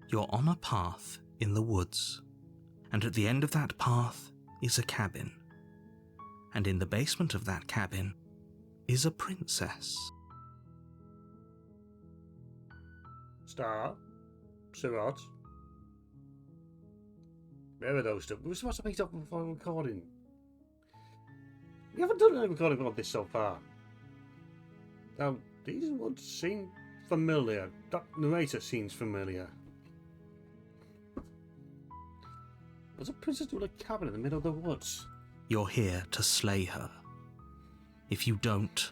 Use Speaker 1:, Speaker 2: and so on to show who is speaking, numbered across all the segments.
Speaker 1: You're on a path in the woods, and at the end of that path is a cabin. And in the basement of that cabin is a princess.
Speaker 2: Star? Surratt? Where are those two? We're supposed to meet up before recording. We haven't done any recording of this so far. Now, these woods seem familiar. That narrator seems familiar. What's a princess doing a cabin in the middle of the woods?
Speaker 1: You're here to slay her. If you don't,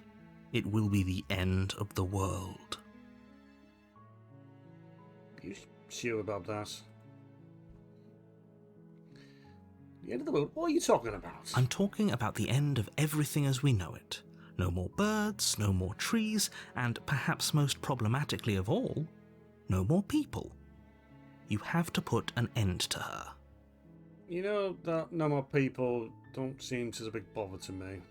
Speaker 1: it will be the end of the world.
Speaker 2: You sure about that? The end of the world? What are you talking about?
Speaker 1: I'm talking about the end of everything as we know it. No more birds, no more trees, and perhaps most problematically of all, no more people. You have to put an end to her.
Speaker 2: You know that no more people don't seem such a big bother to me.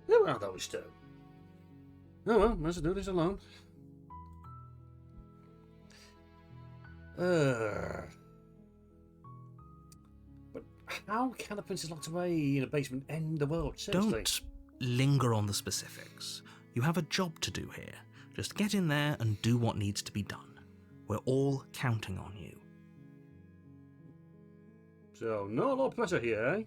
Speaker 2: Who are those two? Oh well, let's do this alone. But how can a princess locked away in a basement end the world? Seriously.
Speaker 1: Don't linger on the specifics. You have a job to do here. Just get in there and do what needs to be done. We're all counting on you.
Speaker 2: So, no lot of pressure here, eh?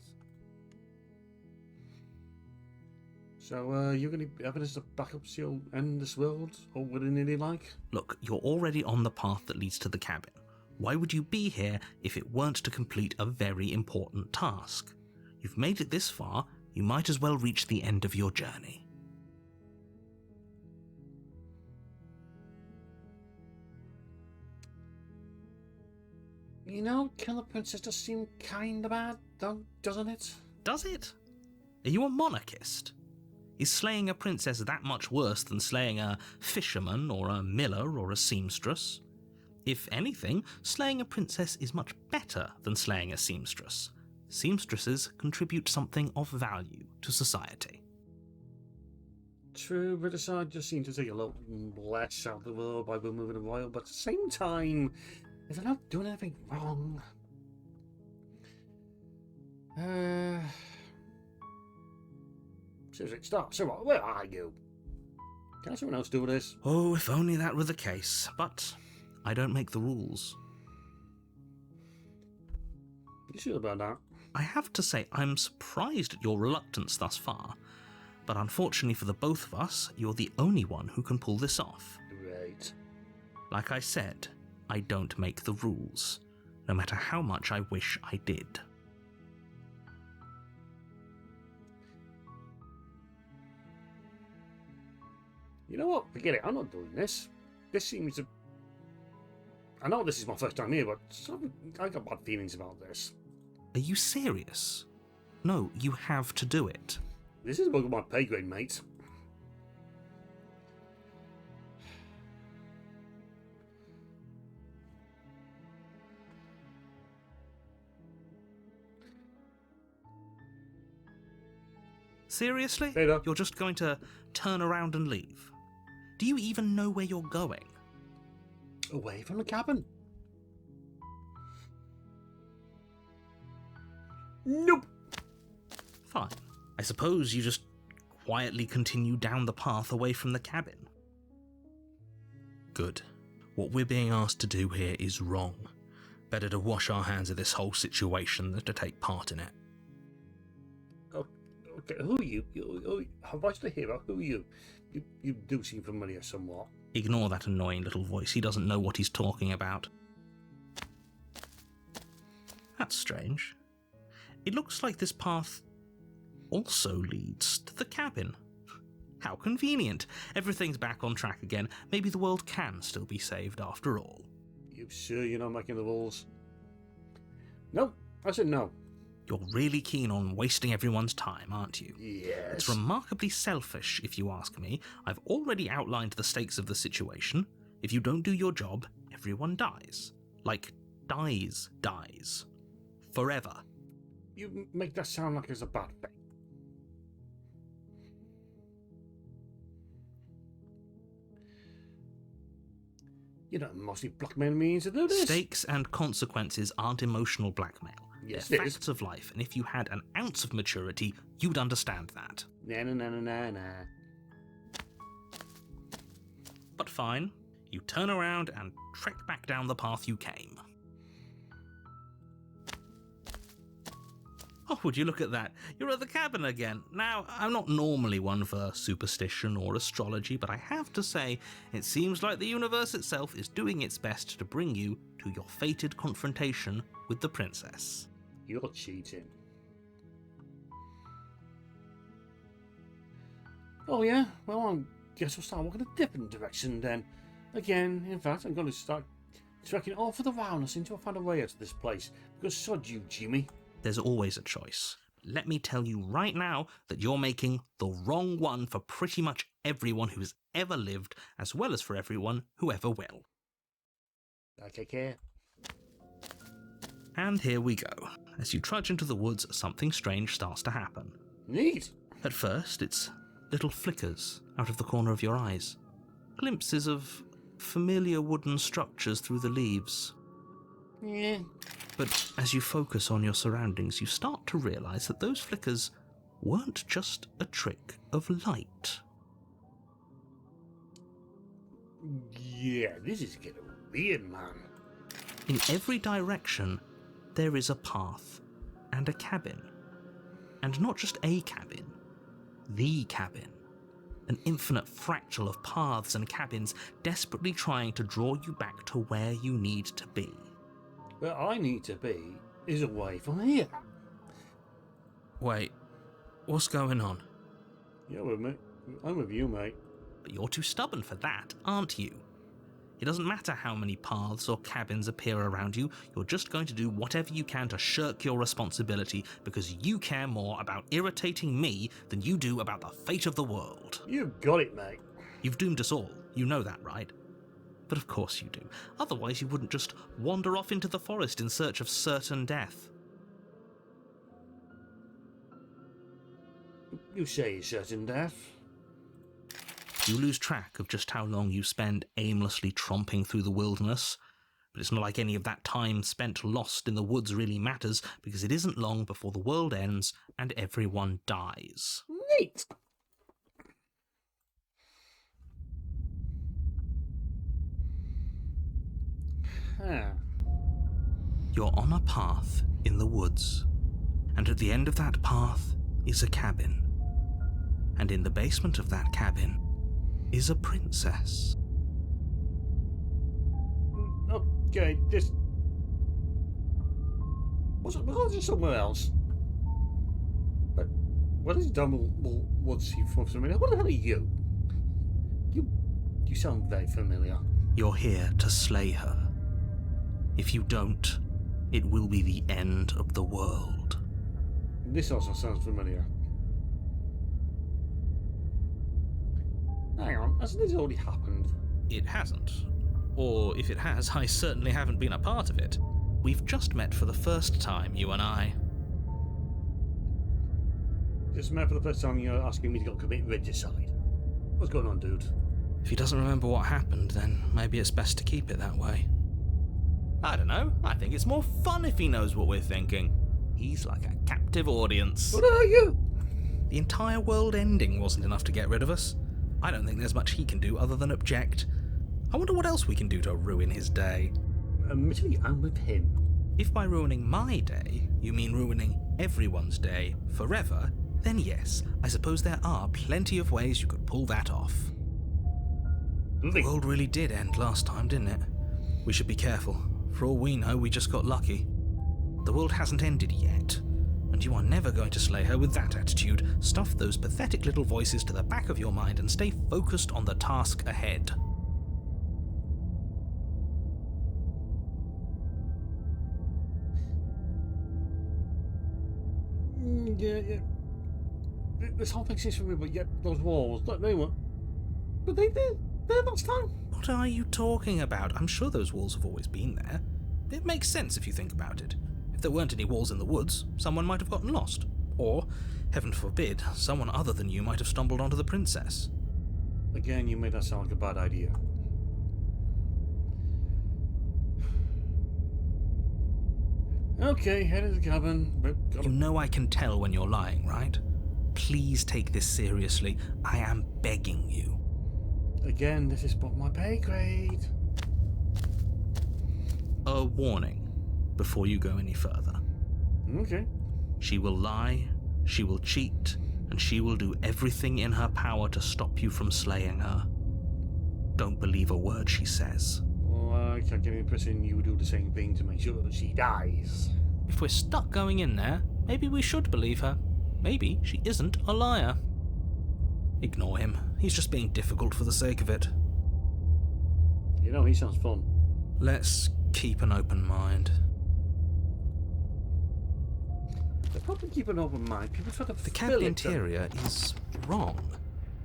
Speaker 2: So, you're going to have us as a backup so you'll end this world? Or would it nearly like?
Speaker 1: Look, you're already on the path that leads to the cabin. Why would you be here if it weren't to complete a very important task? You've made it this far, you might as well reach the end of your journey.
Speaker 2: You know, killing a princess does seem kinda bad, doesn't it?
Speaker 1: Does it? Are you a monarchist? Is slaying a princess that much worse than slaying a fisherman or a miller or a seamstress? If anything, slaying a princess is much better than slaying a seamstress. Seamstresses contribute something of value to society.
Speaker 2: True, Riverside just seems to take a lot less out of the world by removing a royal, but at the same time, if they're not doing anything wrong. Seriously, stop. So what? Where are you? Can someone else do this?
Speaker 1: Oh, if only that were the case, but I don't make the rules.
Speaker 2: You sure about that?
Speaker 1: I have to say, I'm surprised at your reluctance thus far, but unfortunately for the both of us, you're the only one who can pull this off.
Speaker 2: Right.
Speaker 1: Like I said, I don't make the rules, no matter how much I wish I did.
Speaker 2: You know what? Forget it. I'm not doing this. This seems to... I know this is my first time here, but I got bad feelings about this.
Speaker 1: Are you serious? No, you have to do it.
Speaker 2: This is above my pay grade, mate.
Speaker 1: Seriously?
Speaker 2: Later.
Speaker 1: You're just going to turn around and leave? Do you even know where you're going?
Speaker 2: Away from the cabin. Nope.
Speaker 1: Fine. I suppose you just quietly continue down the path away from the cabin. Good. What we're being asked to do here is wrong. Better to wash our hands of this whole situation than to take part in it.
Speaker 2: Okay, who are you? Have I the hero? Who are you? You do seem familiar somewhat.
Speaker 1: Ignore that annoying little voice. He doesn't know what he's talking about. That's strange. It looks like this path also leads to the cabin. How convenient. Everything's back on track again. Maybe the world can still be saved after all.
Speaker 2: You sure you're not making the rules? No, I said no.
Speaker 1: You're really keen on wasting everyone's time, aren't you?
Speaker 2: Yes.
Speaker 1: It's remarkably selfish, if you ask me. I've already outlined the stakes of the situation. If you don't do your job, everyone dies. Like, dies. Forever.
Speaker 2: You make that sound like it's a bad thing. You don't mostly blackmail me to do this.
Speaker 1: Stakes and consequences aren't emotional blackmail.
Speaker 2: Yes,
Speaker 1: They're
Speaker 2: it is.
Speaker 1: facts of life, and if you had an ounce of maturity, you'd understand that.
Speaker 2: Nah.
Speaker 1: But fine, you turn around and trek back down the path you came. Oh, would you look at that? You're at the cabin again. Now, I'm not normally one for superstition or astrology, but I have to say, it seems like the universe itself is doing its best to bring you to your fated confrontation with the princess.
Speaker 2: You're cheating. Oh yeah? Well, I guess we'll start walking a different direction then. Again, in fact, I'm going to start trekking all for the wildness until I find a way out of this place. Because sod you, Jimmy.
Speaker 1: There's always a choice. Let me tell you right now that you're making the wrong one for pretty much everyone who's ever lived, as well as for everyone who ever will.
Speaker 2: Okay, care.
Speaker 1: And here we go. As you trudge into the woods, something strange starts to happen.
Speaker 2: Neat.
Speaker 1: At first, it's little flickers out of the corner of your eyes. Glimpses of familiar wooden structures through the leaves.
Speaker 2: Yeah.
Speaker 1: But as you focus on your surroundings, you start to realise that those flickers weren't just a trick of light.
Speaker 2: Yeah, this is getting weird, man.
Speaker 1: In every direction, there is a path and a cabin. And not just a cabin, the cabin. An infinite fractal of paths and cabins desperately trying to draw you back to where you need to be.
Speaker 2: Where I need to be is away from here.
Speaker 1: Wait, what's going on?
Speaker 2: You're with me. I'm with you, mate.
Speaker 1: But you're too stubborn for that, aren't you? It doesn't matter how many paths or cabins appear around you, you're just going to do whatever you can to shirk your responsibility because you care more about irritating me than you do about the fate of the world.
Speaker 2: You've got it, mate.
Speaker 1: You've doomed us all, you know that, right? But of course you do. Otherwise you wouldn't just wander off into the forest in search of certain death.
Speaker 2: You say certain death.
Speaker 1: You lose track of just how long you spend aimlessly tromping through the wilderness. But it's not like any of that time spent lost in the woods really matters, because it isn't long before the world ends and everyone dies.
Speaker 2: Neat! Huh.
Speaker 1: You're on a path in the woods, and at the end of that path is a cabin. And in the basement of that cabin is a princess.
Speaker 2: Okay, this... Was I just somewhere else? But what is Donald Woods from familiar? What the hell are you? You sound very familiar.
Speaker 1: You're here to slay her. If you don't, it will be the end of the world.
Speaker 2: This also sounds familiar. Hang on, hasn't this already happened?
Speaker 1: It hasn't. Or if it has, I certainly haven't been a part of it. We've just met for the first time, you and I.
Speaker 2: Just met for the first time you're asking me to go commit regicide. What's going on, dude?
Speaker 1: If he doesn't remember what happened, then maybe it's best to keep it that way. I don't know. I think it's more fun if he knows what we're thinking. He's like a captive audience.
Speaker 2: What are you?
Speaker 1: The entire world ending wasn't enough to get rid of us. I don't think there's much he can do other than object. I wonder what else we can do to ruin his day.
Speaker 2: Admittedly, I'm with him.
Speaker 1: If by ruining my day, you mean ruining everyone's day forever, then yes, I suppose there are plenty of ways you could pull that off. The world really did end last time, didn't it? We should be careful. For all we know, we just got lucky. The world hasn't ended yet, and you are never going to slay her with that attitude. Stuff those pathetic little voices to the back of your mind and stay focused on the task ahead.
Speaker 2: Yeah. This whole thing seems familiar, but yet those walls, they were... But they're last time.
Speaker 1: What are you talking about? I'm sure those walls have always been there. It makes sense if you think about it. If there weren't any walls in the woods, someone might have gotten lost. Or, heaven forbid, someone other than you might have stumbled onto the princess.
Speaker 2: Again, you made that sound like a bad idea. Okay, head of the cabin.
Speaker 1: You know I can tell when you're lying, right? Please take this seriously. I am begging you.
Speaker 2: Again, this is above my pay grade.
Speaker 1: A warning before you go any further.
Speaker 2: Okay.
Speaker 1: She will lie, she will cheat, and she will do everything in her power to stop you from slaying her. Don't believe a word she says.
Speaker 2: Well, I can't get the impression you would do the same thing to make sure that she dies.
Speaker 1: If we're stuck going in there, maybe we should believe her. Maybe she isn't a liar. Ignore him. He's just being difficult for the sake of it.
Speaker 2: You know, he sounds fun.
Speaker 1: Let's keep an open mind.
Speaker 2: Let's probably keep an open mind. People try to
Speaker 1: The cabin interior is wrong.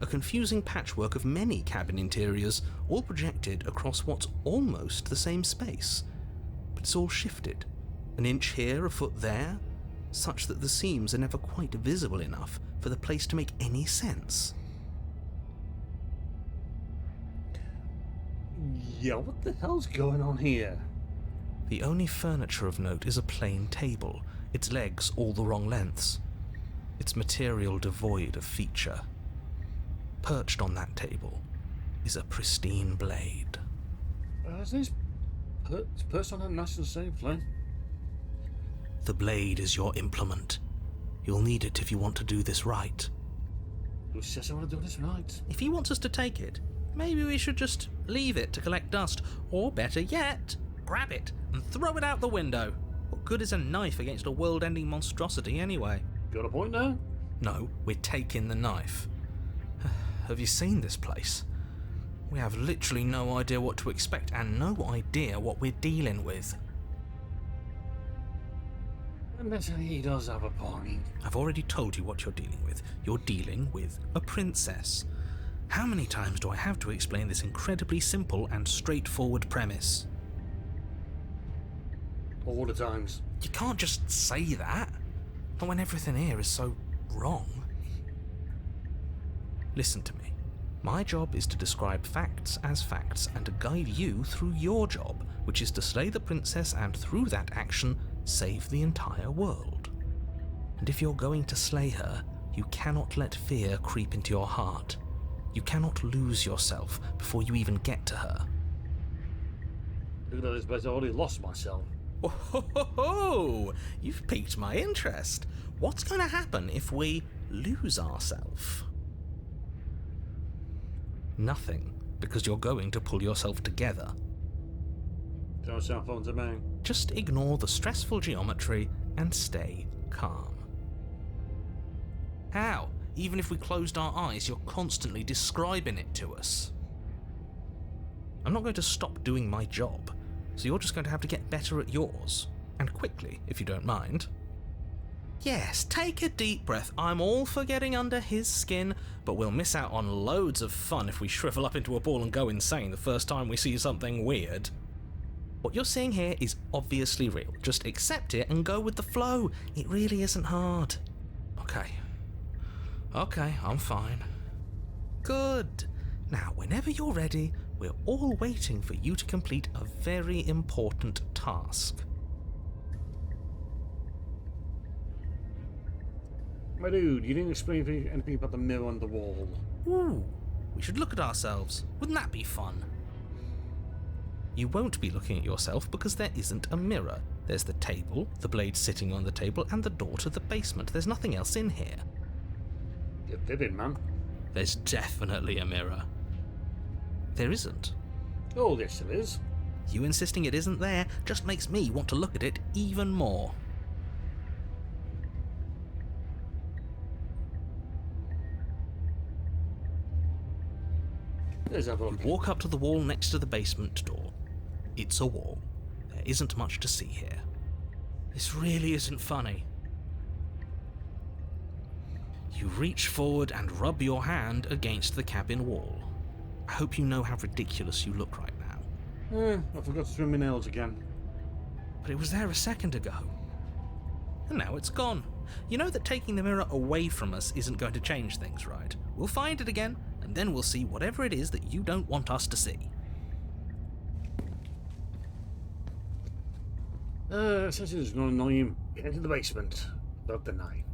Speaker 1: A confusing patchwork of many cabin interiors, all projected across what's almost the same space. But it's all shifted. An inch here, a foot there, such that the seams are never quite visible enough for the place to make any sense.
Speaker 2: Yeah, what the hell's going on here?
Speaker 1: The only furniture of note is a plain table, its legs all the wrong lengths, its material devoid of feature. Perched on that table is a pristine blade.
Speaker 2: Is this perched on a national save plane?
Speaker 1: The blade is your implement. You'll need it if you want to do this right.
Speaker 2: Who says I want to do this right?
Speaker 1: If he wants us to take it, maybe we should just leave it to collect dust, or better yet, grab it and throw it out the window. What good is a knife against a world-ending monstrosity anyway?
Speaker 2: Got a point there?
Speaker 1: No, we're taking the knife. Have you seen this place? We have literally no idea what to expect and no idea what we're dealing with.
Speaker 2: Admittedly, he does have a point.
Speaker 1: I've already told you what you're dealing with. You're dealing with a princess. How many times do I have to explain this incredibly simple and straightforward premise?
Speaker 2: All the times.
Speaker 1: You can't just say that. Not when everything here is so wrong. Listen to me. My job is to describe facts as facts and to guide you through your job, which is to slay the princess and through that action, save the entire world. And if you're going to slay her, you cannot let fear creep into your heart. You cannot lose yourself before you even get to her.
Speaker 2: Look at this place, I already lost myself.
Speaker 1: Oh, ho, ho, ho. You've piqued my interest. What's going to happen if we lose ourselves? Nothing, because you're going to pull yourself together.
Speaker 2: Don't sound fun to me.
Speaker 1: Just ignore the stressful geometry and stay calm. How? Even if we closed our eyes, you're constantly describing it to us. I'm not going to stop doing my job, so you're just going to have to get better at yours. And quickly, if you don't mind. Yes, take a deep breath. I'm all for getting under his skin, but we'll miss out on loads of fun if we shrivel up into a ball and go insane the first time we see something weird. What you're seeing here is obviously real. Just accept it and go with the flow. It really isn't hard. Okay, I'm fine. Good. Now, whenever you're ready, we're all waiting for you to complete a very important task.
Speaker 2: My dude, you didn't explain anything about the mirror on the wall.
Speaker 1: Ooh, we should look at ourselves. Wouldn't that be fun? You won't be looking at yourself because there isn't a mirror. There's the table, the blade sitting on the table, and the door to the basement. There's nothing else in here.
Speaker 2: You're fibbing, man.
Speaker 1: There's definitely a mirror. There isn't.
Speaker 2: Oh, yes there is.
Speaker 1: You insisting it isn't there just makes me want to look at it even more.
Speaker 2: There's a book.
Speaker 1: You walk up to the wall next to the basement door. It's a wall. There isn't much to see here. This really isn't funny. You reach forward and rub your hand against the cabin wall. I hope you know how ridiculous you look right now.
Speaker 2: I forgot to trim my nails again.
Speaker 1: But it was there a second ago. And now it's gone. You know that taking the mirror away from us isn't going to change things, right? We'll find it again, and then we'll see whatever it is that you don't want us to see.
Speaker 2: Essentially, there's no annoying. Get into the basement. Without the knife.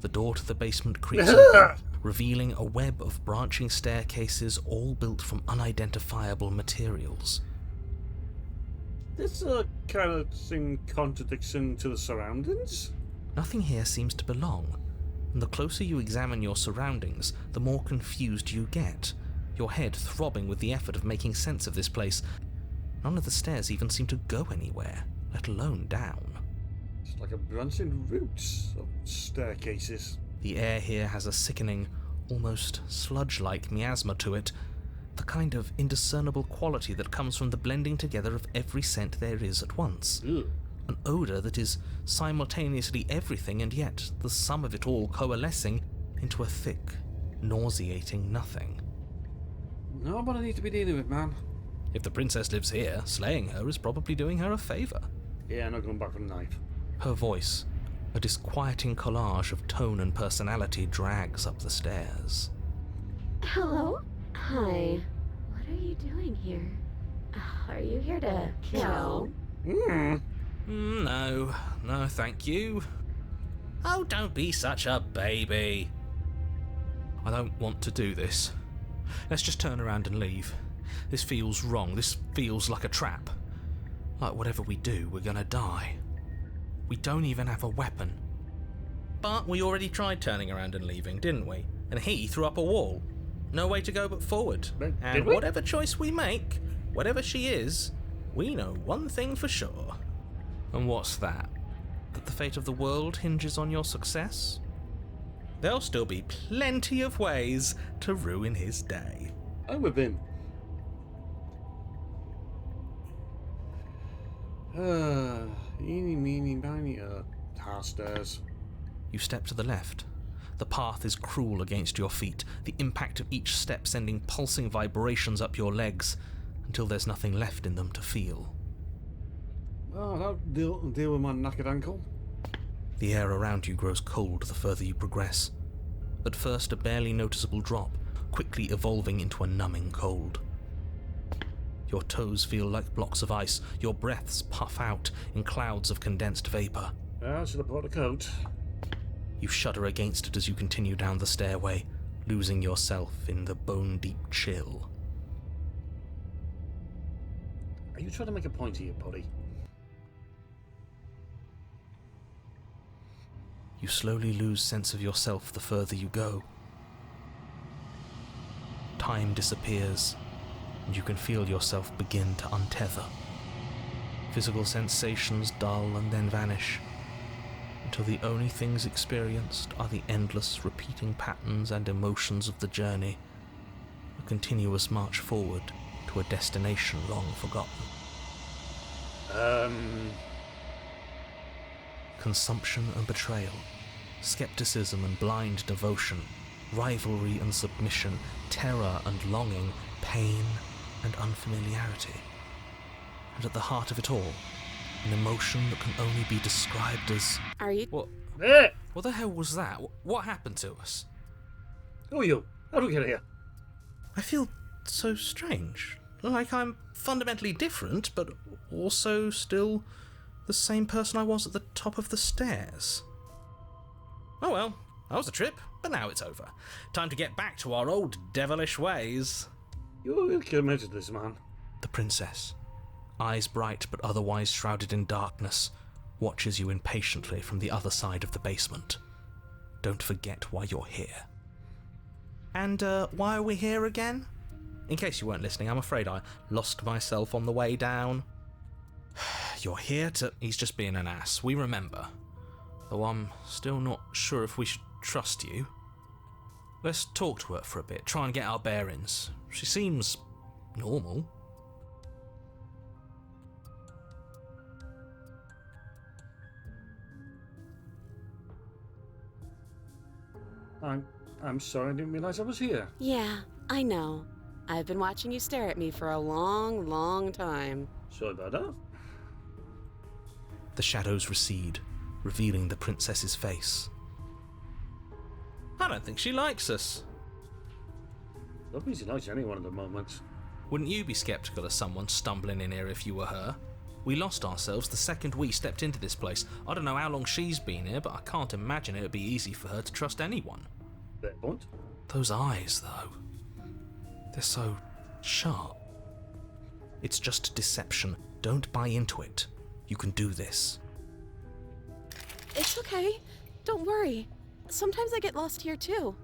Speaker 1: The door to the basement creaks open, revealing a web of branching staircases all built from unidentifiable materials.
Speaker 2: This kind of in contradiction to the surroundings.
Speaker 1: Nothing here seems to belong, and the closer you examine your surroundings, the more confused you get, your head throbbing with the effort of making sense of this place. None of the stairs even seem to go anywhere, let alone down.
Speaker 2: It's like a branching roots of staircases.
Speaker 1: The air here has a sickening, almost sludge-like miasma to it, the kind of indiscernible quality that comes from the blending together of every scent there is at once.
Speaker 2: Ugh.
Speaker 1: An odour that is simultaneously everything and yet the sum of it all coalescing into a thick, nauseating nothing.
Speaker 2: Not what I need to be dealing with, man.
Speaker 1: If the princess lives here, slaying her is probably doing her a favour.
Speaker 2: Yeah, I'm not going back for the knife.
Speaker 1: Her voice, a disquieting collage of tone and personality, drags up the stairs.
Speaker 3: Hello? Hi. What are you doing here? Are you here to kill?
Speaker 1: No, thank you. Oh, don't be such a baby. I don't want to do this. Let's just turn around and leave. This feels wrong. This feels like a trap. Like whatever we do, we're gonna die. We don't even have a weapon. But we already tried turning around and leaving, didn't we? And he threw up a wall. No way to go but forward. And whatever choice we make, whatever she is, we know one thing for sure. And what's that? That the fate of the world hinges on your success? There'll still be plenty of ways to ruin his day.
Speaker 2: I'm with him. Eeny, meeny, miny, half stairs.
Speaker 1: You step to the left. The path is cruel against your feet, the impact of each step sending pulsing vibrations up your legs, until there's nothing left in them to feel.
Speaker 2: Oh, that'll deal with my knackered ankle.
Speaker 1: The air around you grows cold the further you progress. At first a barely noticeable drop, quickly evolving into a numbing cold. Your toes feel like blocks of ice, your breaths puff out in clouds of condensed vapour.
Speaker 2: I should have brought a coat.
Speaker 1: You shudder against it as you continue down the stairway, losing yourself in the bone-deep chill.
Speaker 2: Are you trying to make a point here, buddy?
Speaker 1: You slowly lose sense of yourself the further you go. Time disappears, and you can feel yourself begin to untether. Physical sensations dull and then vanish, until the only things experienced are the endless repeating patterns and emotions of the journey, a continuous march forward to a destination long forgotten. Consumption and betrayal, skepticism and blind devotion, rivalry and submission, terror and longing, pain and unfamiliarity. And at the heart of it all, an emotion that can only be described as...
Speaker 3: Are you...
Speaker 1: What the hell was that? What happened to us?
Speaker 2: Who are you? How do we get here?
Speaker 1: I feel so strange. Like I'm fundamentally different, but also still the same person I was at the top of the stairs. Oh well, that was a trip, but now it's over. Time to get back to our old devilish ways.
Speaker 2: You committed this, man.
Speaker 1: The princess, eyes bright but otherwise shrouded in darkness, watches you impatiently from the other side of the basement. Don't forget why you're here. And why are we here again? In case you weren't listening, I'm afraid I lost myself on the way down. You're here to... He's just being an ass, we remember. Though I'm still not sure if we should trust you. Let's talk to her for a bit, try and get our bearings. She seems normal.
Speaker 2: I'm sorry, I didn't realise I was here.
Speaker 3: Yeah, I know. I've been watching you stare at me for a long, long time.
Speaker 2: Sorry about that.
Speaker 1: The shadows recede, revealing the princess's face. I don't think she likes us.
Speaker 2: Nobody's nice to anyone at the moment.
Speaker 1: Wouldn't you be sceptical of someone stumbling in here if you were her? We lost ourselves the second we stepped into this place. I don't know how long she's been here, but I can't imagine it would be easy for her to trust anyone.
Speaker 2: Fair point.
Speaker 1: Those eyes, though. They're so sharp. It's just deception. Don't buy into it. You can do this.
Speaker 4: It's okay. Don't worry. Sometimes I get lost here too.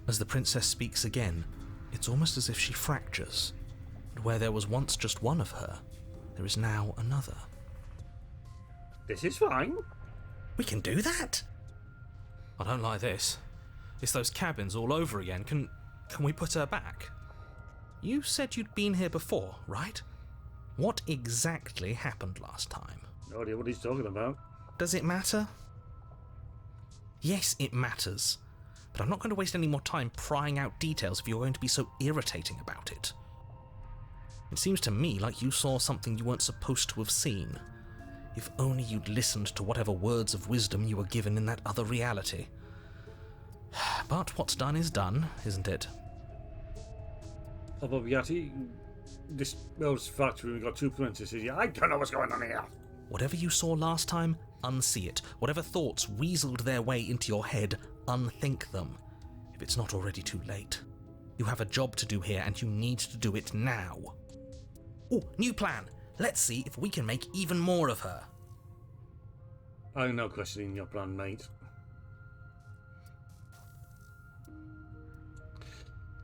Speaker 1: As the princess speaks again, it's almost as if she fractures. And where there was once just one of her, there is now another.
Speaker 2: This is fine.
Speaker 1: We can do that? I don't like this. It's those cabins all over again. Can we put her back? You said you'd been here before, right? What exactly happened last time?
Speaker 2: No idea what he's talking about.
Speaker 1: Does it matter? Yes, it matters. But I'm not going to waste any more time prying out details if you're going to be so irritating about it. It seems to me like you saw something you weren't supposed to have seen. If only you'd listened to whatever words of wisdom you were given in that other reality. But what's done is done, isn't it?
Speaker 2: Although Yati, this world's factory, we've got two princesses here. I don't know what's going on here.
Speaker 1: Whatever you saw last time, unsee it. Whatever thoughts weaseled their way into your head, unthink them. If it's not already too late. You have a job to do here, and you need to do it now. Oh, new plan. Let's see if we can make even more of her.
Speaker 2: I'm not questioning your plan, mate.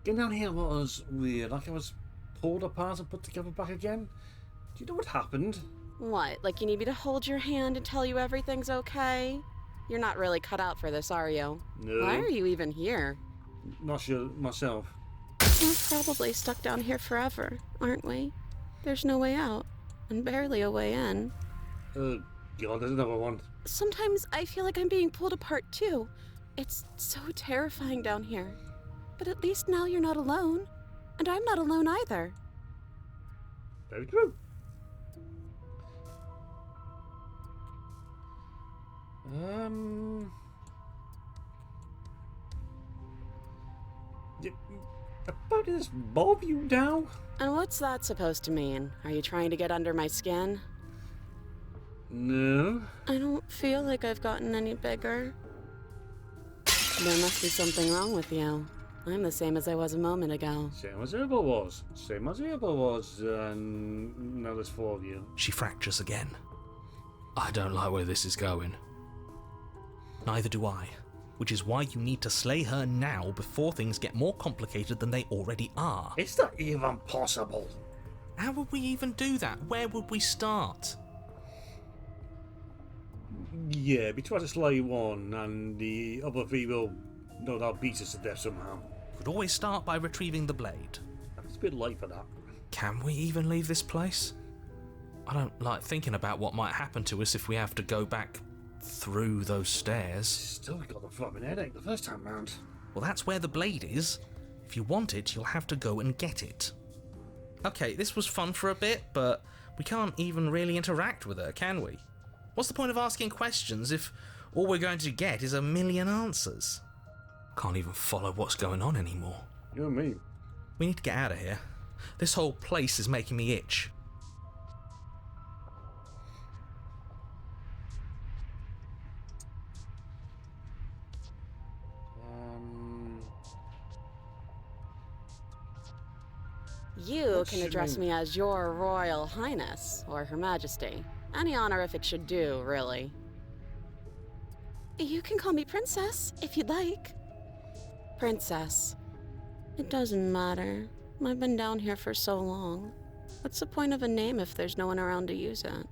Speaker 2: Getting down here was weird, like I was pulled apart and put together back again. Do you know what happened?
Speaker 4: What, like you need me to hold your hand and tell you everything's okay? You're not really cut out for this, are you?
Speaker 2: No.
Speaker 4: Why are you even here?
Speaker 2: Not sure myself.
Speaker 4: We're probably stuck down here forever, aren't we? There's no way out, and barely a way in.
Speaker 2: God, there's another one.
Speaker 4: Sometimes I feel like I'm being pulled apart too. It's so terrifying down here. But at least now you're not alone. And I'm not alone either.
Speaker 2: Very true. About this bob you now?
Speaker 4: And what's that supposed to mean? Are you trying to get under my skin?
Speaker 2: No.
Speaker 4: I don't feel like I've gotten any bigger. There must be something wrong with you. I'm the same as I was a moment ago.
Speaker 2: Same as ever was. Same as ever was. And now there's four of you.
Speaker 1: She fractures again. I don't like where this is going. Neither do I. Which is why you need to slay her now before things get more complicated than they already are.
Speaker 2: It's not even possible.
Speaker 1: How would we even do that? Where would we start?
Speaker 2: Yeah, we try to slay one, and the other three will no doubt beat us to death somehow.
Speaker 1: Could always start by retrieving the blade.
Speaker 2: It's a bit late for that.
Speaker 1: Can we even leave this place? I don't like thinking about what might happen to us if we have to go back through those stairs.
Speaker 2: Still got the throbbing headache the first time round.
Speaker 1: Well, that's where the blade is. If you want it, you'll have to go and get it. Okay, this was fun for a bit, but we can't even really interact with her, can we? What's the point of asking questions if all we're going to get is a million answers? Can't even follow what's going on anymore.
Speaker 2: You and me.
Speaker 1: We need to get out of here. This whole place is making me itch.
Speaker 4: You can address me as Your Royal Highness, or Her Majesty. Any honorific should do, really. You can call me Princess, if you'd like. Princess. It doesn't matter. I've been down here for so long. What's the point of a name if there's no one around to use it?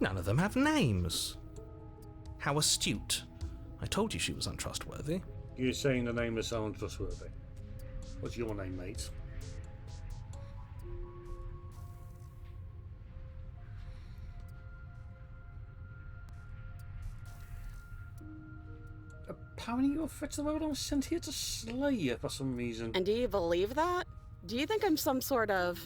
Speaker 1: None of them have names. How astute. I told you she was untrustworthy.
Speaker 2: You're saying the name is so untrustworthy. What's your name, mate? Apparently you're a threat to the world. I was sent here to slay you for some reason.
Speaker 4: And do you believe that? Do you think I'm some sort of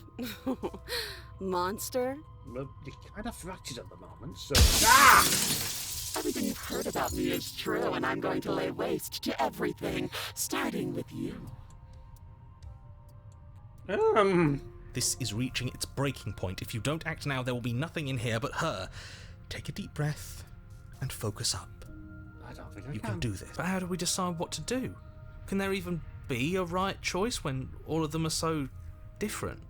Speaker 4: monster?
Speaker 2: Well, you're kind of fractured at the moment, so...
Speaker 5: Everything you've heard about me is true, and I'm going to lay waste to everything, starting with you.
Speaker 1: This is reaching its breaking point. If you don't act now, there will be nothing in here but her. Take a deep breath and focus up.
Speaker 2: I don't think I
Speaker 1: You can do this. But how do we decide what to do? Can there even be a right choice when all of them are so different?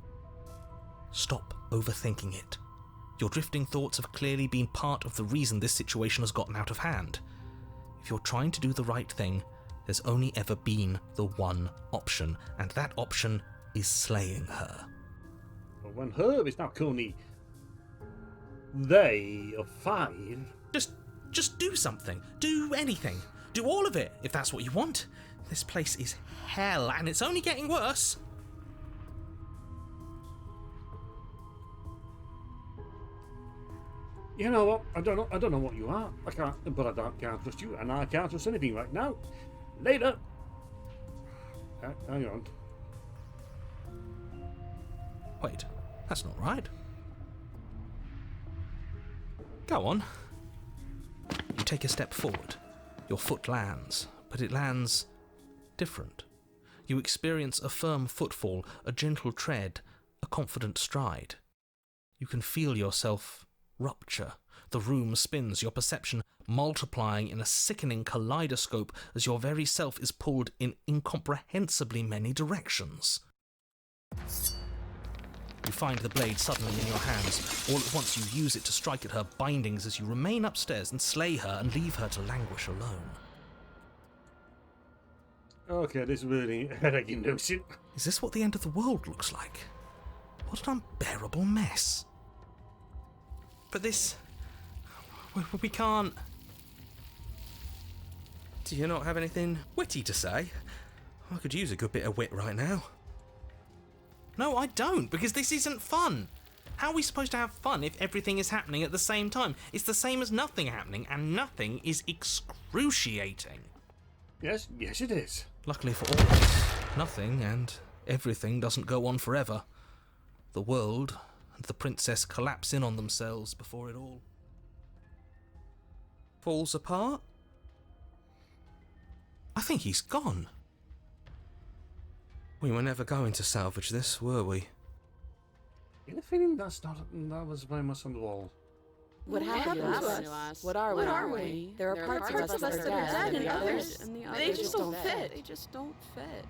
Speaker 1: Stop overthinking it. Your drifting thoughts have clearly been part of the reason this situation has gotten out of hand. If you're trying to do the right thing, there's only ever been the one option, and that option is slaying her.
Speaker 2: But when Herb is now currently they of 5.
Speaker 1: Just do something. Do anything. Do all of it, if that's what you want. This place is hell, and it's only getting worse.
Speaker 2: You know what? I don't know what you are. I can't trust you, and I can't trust anything right now. Later. Hang on.
Speaker 1: Wait, that's not right. Go on. You take a step forward. Your foot lands, but it lands different. You experience a firm footfall, a gentle tread, a confident stride. You can feel yourself rupture. The room spins, your perception multiplying in a sickening kaleidoscope as your very self is pulled in incomprehensibly many directions. You find the blade suddenly in your hands. All at once you use it to strike at her bindings as you remain upstairs and slay her and leave her to languish alone.
Speaker 2: Okay, this is really headache-inducing.
Speaker 1: Is this what the end of the world looks like? What an unbearable mess. But this... we can't... Do you not have anything witty to say? I could use a good bit of wit right now. No, I don't, because this isn't fun. How are we supposed to have fun if everything is happening at the same time? It's the same as nothing happening, and nothing is excruciating.
Speaker 2: Yes, it is.
Speaker 1: Luckily for all of us, nothing and everything doesn't go on forever. The world and the princess collapse in on themselves before it all falls apart. I think he's gone. We were never going to salvage this, were we?
Speaker 2: You have a feeling that was very much on the wall.
Speaker 4: What happened to us? What are we? There are parts of us that are dead, and the others they just don't fit. They just don't fit.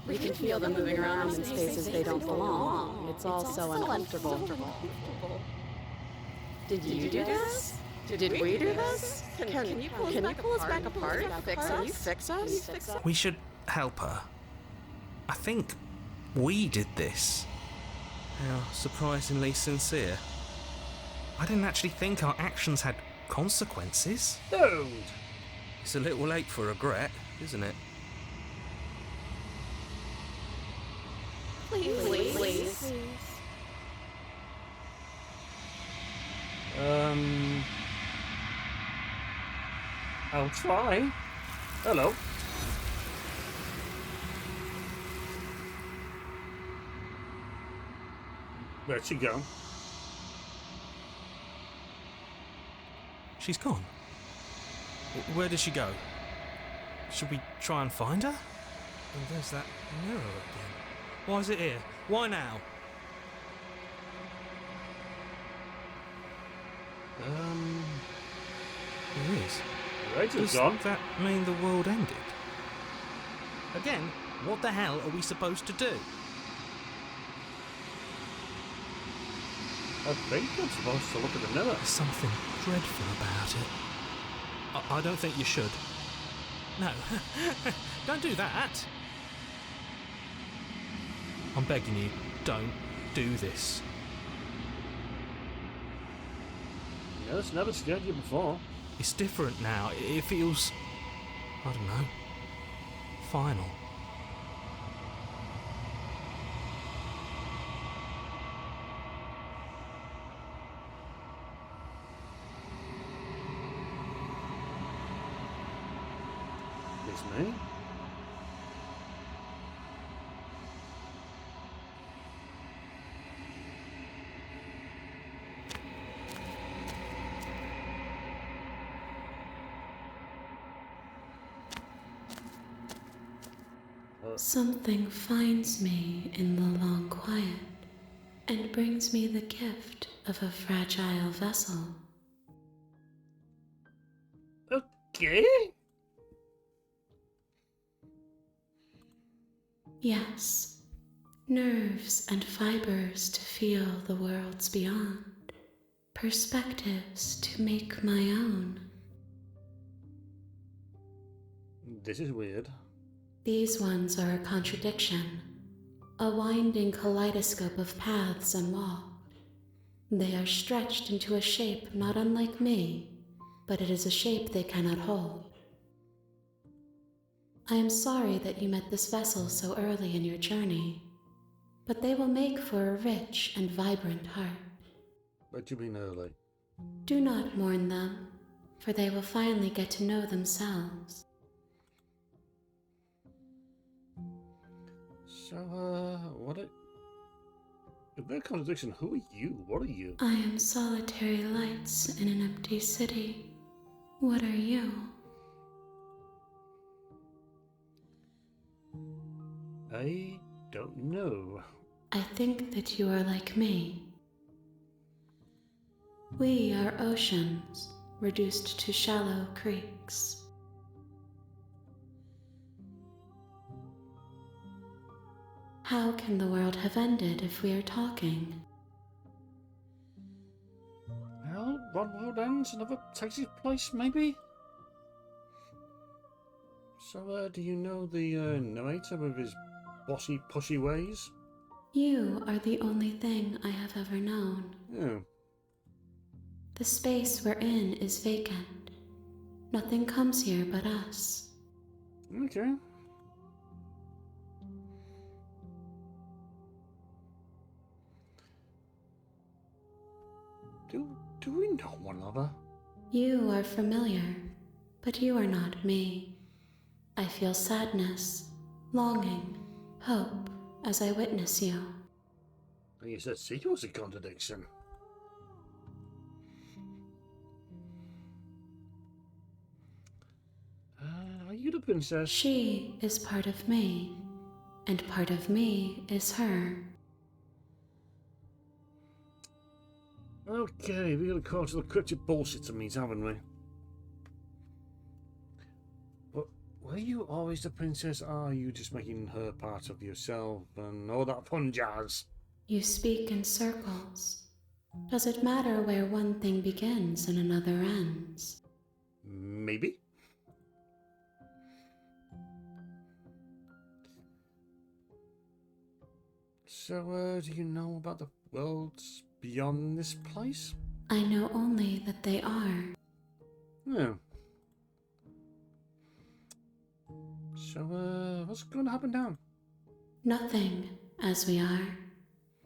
Speaker 4: We can feel them moving around in spaces they don't belong. It's all so uncomfortable. Did you do this? Did we do this? Can you pull us back apart? Can you fix us?
Speaker 1: We should help her. I think we did this. How surprisingly sincere. I didn't actually think our actions had consequences.
Speaker 2: Don't!
Speaker 1: It's a little late for regret, isn't it?
Speaker 4: Please.
Speaker 2: I'll try. Hello. Where'd she go?
Speaker 1: She's gone. Where did she go? Should we try and find her? And there's that mirror again. Why is it here? Why now? It is.
Speaker 2: Rachel's
Speaker 1: Does
Speaker 2: gone.
Speaker 1: that mean the world ended? Again, what the hell are we supposed to do?
Speaker 2: I think I'm supposed to look at the mirror.
Speaker 1: There's something dreadful about it. I don't think you should. No, don't do that. I'm begging you, don't do this.
Speaker 2: Yeah, it's never scared you before.
Speaker 1: It's different now. It feels, I don't know, final.
Speaker 2: It's me.
Speaker 3: Something finds me in the long quiet and brings me the gift of a fragile vessel.
Speaker 2: Okay.
Speaker 3: Yes, nerves and fibers to feel the worlds beyond, perspectives to make my own.
Speaker 2: This is weird.
Speaker 3: These ones are a contradiction, a winding kaleidoscope of paths and walk. They are stretched into a shape not unlike me, but it is a shape they cannot hold. I am sorry that you met this vessel so early in your journey, but they will make for a rich and vibrant heart.
Speaker 2: What do you mean early?
Speaker 3: Do not mourn them, for they will finally get to know themselves.
Speaker 2: So, what are... If they're a contradiction, who are you? What are you?
Speaker 3: I am solitary lights in an empty city. What are you?
Speaker 2: I don't know.
Speaker 3: I think that you are like me. We are oceans, reduced to shallow creeks. How can the world have ended if we are talking?
Speaker 2: Well, one world ends, another takes its place, maybe? So, do you know the narrator with his bossy, pushy ways?
Speaker 3: You are the only thing I have ever known.
Speaker 2: Oh,
Speaker 3: The space we're in is vacant. Nothing comes here but us.
Speaker 2: okay. Do we know one another?
Speaker 3: You are familiar, but you are not me. I feel sadness, longing, hope as I witness you.
Speaker 2: You said Seeker was a contradiction. Are you the princess?
Speaker 3: She is part of me, and part of me is her.
Speaker 2: Okay, we gotta call to the cryptic bullshit to meet, haven't we? But were you always the princess, or are you just making her part of yourself and all that fun jazz?
Speaker 3: You speak in circles. Does it matter where one thing begins and another ends?
Speaker 2: Maybe. So, do you know about the worlds beyond this place?
Speaker 3: I know only that they are.
Speaker 2: Yeah. So, what's going to happen now?
Speaker 3: Nothing, as we are.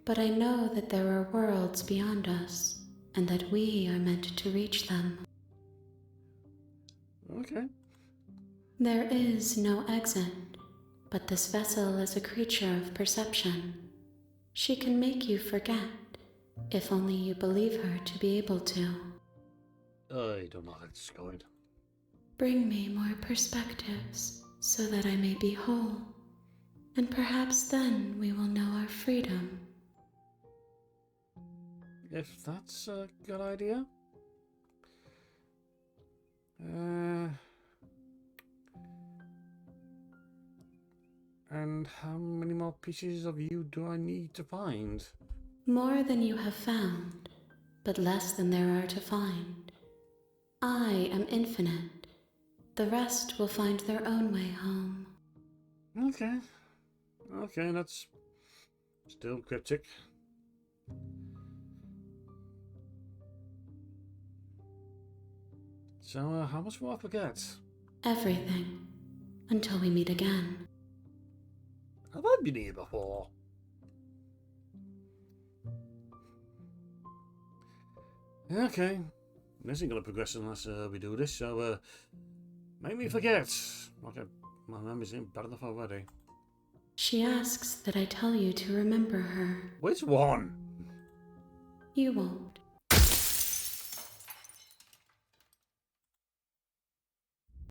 Speaker 3: But I know that there are worlds beyond us, and that we are meant to reach them.
Speaker 2: Okay.
Speaker 3: There is no exit, but this vessel is a creature of perception. She can make you forget, if only you believe her to be able to.
Speaker 2: I don't know how this is going.
Speaker 3: Bring me more perspectives, so that I may be whole, and perhaps then we will know our freedom.
Speaker 2: If that's a good idea. And how many more pieces of you do I need to find?
Speaker 3: More than you have found, but less than there are to find. I am infinite. The rest will find their own way home.
Speaker 2: Okay. Okay, that's still cryptic. So, how much will I forget?
Speaker 3: Everything. Until we meet again.
Speaker 2: Have I been here before? Okay. This ain't gonna progress unless we do this, so make me forget. Okay, my memory's ain't bad enough already.
Speaker 3: She asks that I tell you to remember her.
Speaker 2: Which one?
Speaker 3: You won't.